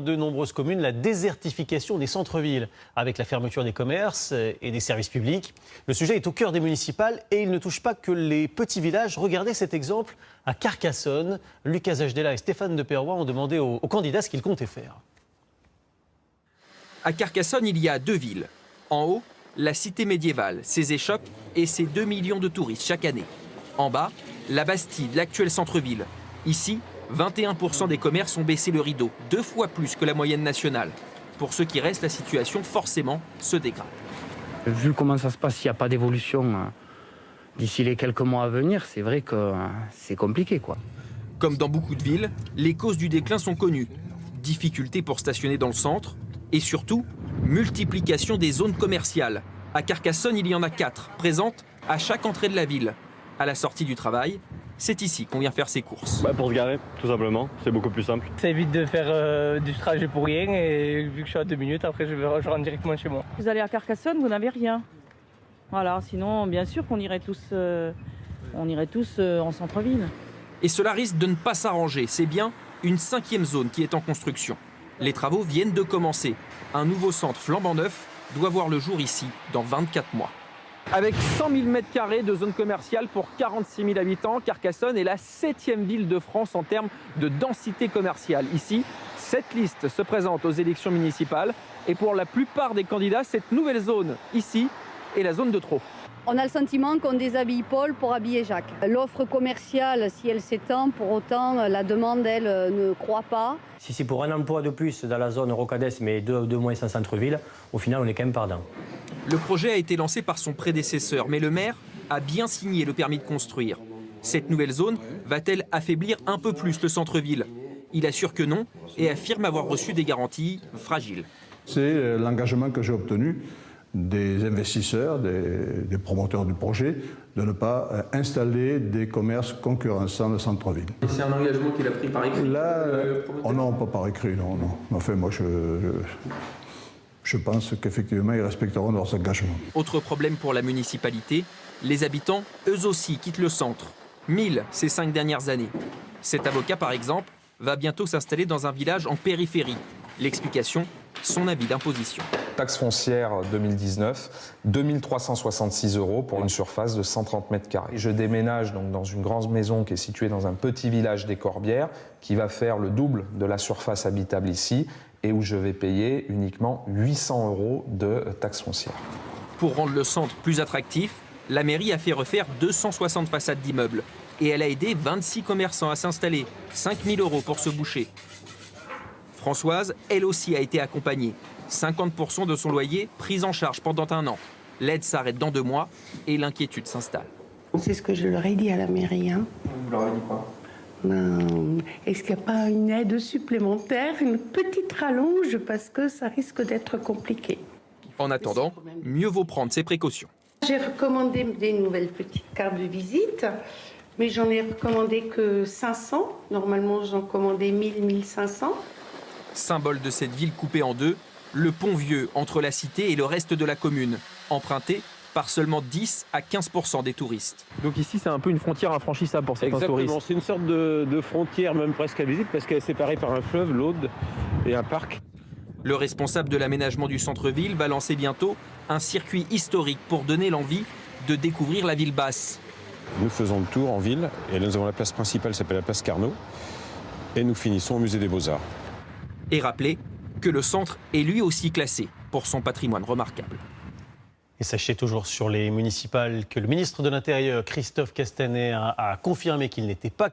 De nombreuses communes, la désertification des centres-villes avec la fermeture des commerces et des services publics. Le sujet est au cœur des municipales et il ne touche pas que les petits villages. Regardez cet exemple à Carcassonne. Lucas Ajdela et Stéphane de Perrois ont demandé aux candidats ce qu'ils comptaient faire. À Carcassonne, il y a deux villes. En haut, la cité médiévale, ses échoppes et ses 2 millions de touristes chaque année. En bas, la Bastide, l'actuel centre-ville. Ici, 21% des commerces ont baissé le rideau, 2 fois plus que la moyenne nationale. Pour ceux qui restent, la situation forcément se dégrade. Vu comment ça se passe, s'il n'y a pas d'évolution d'ici les quelques mois à venir, c'est vrai que c'est compliqué, quoi. Comme dans beaucoup de villes, les causes du déclin sont connues. Difficultés pour stationner dans le centre et surtout, multiplication des zones commerciales. À Carcassonne, il y en a 4, présentes à chaque entrée de la ville. À la sortie du travail, c'est ici qu'on vient faire ses courses. Pour se garer, tout simplement. C'est beaucoup plus simple. Ça évite de faire du trajet pour rien et vu que je suis à 2 minutes, après je rentre directement chez moi. Vous allez à Carcassonne, vous n'avez rien. Voilà, sinon bien sûr qu'on irait tous, en centre-ville. Et cela risque de ne pas s'arranger. C'est bien une 5e zone qui est en construction. Les travaux viennent de commencer. Un nouveau centre flambant neuf doit voir le jour ici dans 24 mois. Avec 100 000 m² de zone commerciale pour 46 000 habitants, Carcassonne est la 7e ville de France en termes de densité commerciale. Ici, cette liste se présente aux élections municipales et pour la plupart des candidats, cette nouvelle zone ici est la zone de trop. On a le sentiment qu'on déshabille Paul pour habiller Jacques. L'offre commerciale, si elle s'étend, pour autant, la demande, elle, ne croît pas. Si c'est pour un emploi de plus dans la zone rocadès, mais deux moins sans centre-ville, au final, on est quand même perdant. Le projet a été lancé par son prédécesseur, mais le maire a bien signé le permis de construire. Cette nouvelle zone va-t-elle affaiblir un peu plus le centre-ville? Il assure que non et affirme avoir reçu des garanties fragiles. C'est l'engagement que j'ai obtenu des investisseurs, des promoteurs du projet, de ne pas installer des commerces concurrençant le centre-ville. C'est un engagement qu'il a pris par écrit? Là, non, pas par écrit, non. Enfin, moi, je pense qu'effectivement, ils respecteront leurs engagements. Autre problème pour la municipalité, les habitants, eux aussi, quittent le centre. 1000 ces 5 dernières années. Cet avocat, par exemple, va bientôt s'installer dans un village en périphérie. L'explication, son avis d'imposition. Taxe foncière 2019, 2366 € pour une surface de 130 m². Je déménage donc dans une grande maison qui est située dans un petit village des Corbières, qui va faire le double de la surface habitable ici, et où je vais payer uniquement 800 € de taxe foncière. Pour rendre le centre plus attractif, la mairie a fait refaire 260 façades d'immeubles. Et elle a aidé 26 commerçants à s'installer, 5 000 € pour se boucher. Françoise, elle aussi, a été accompagnée. 50% de son loyer pris en charge pendant 1 an. L'aide s'arrête dans 2 mois et l'inquiétude s'installe. C'est ce que je leur ai dit à la mairie. Vous leur avez dit quoi? Est-ce qu'il n'y a pas une aide supplémentaire, une petite rallonge, parce que ça risque d'être compliqué. En attendant, mieux vaut prendre ses précautions. J'ai recommandé des nouvelles petites cartes de visite, mais j'en ai recommandé que 500. Normalement, j'en commandais 1000, 1500. Symbole de cette ville coupée en deux, le pont vieux entre la cité et le reste de la commune, emprunté par seulement 10 à 15% des touristes. Donc ici c'est un peu une frontière infranchissable pour certains touristes. Exactement, c'est une sorte de frontière même presque invisible parce qu'elle est séparée par un fleuve, l'Aude, et un parc. Le responsable de l'aménagement du centre-ville va lancer bientôt un circuit historique pour donner l'envie de découvrir la ville basse. Nous faisons le tour en ville et là nous avons la place principale qui s'appelle la place Carnot et nous finissons au musée des Beaux-Arts. Et rappeler que le centre est lui aussi classé pour son patrimoine remarquable. Et sachez toujours sur les municipales que le ministre de l'Intérieur, Christophe Castaner, a confirmé qu'il n'était pas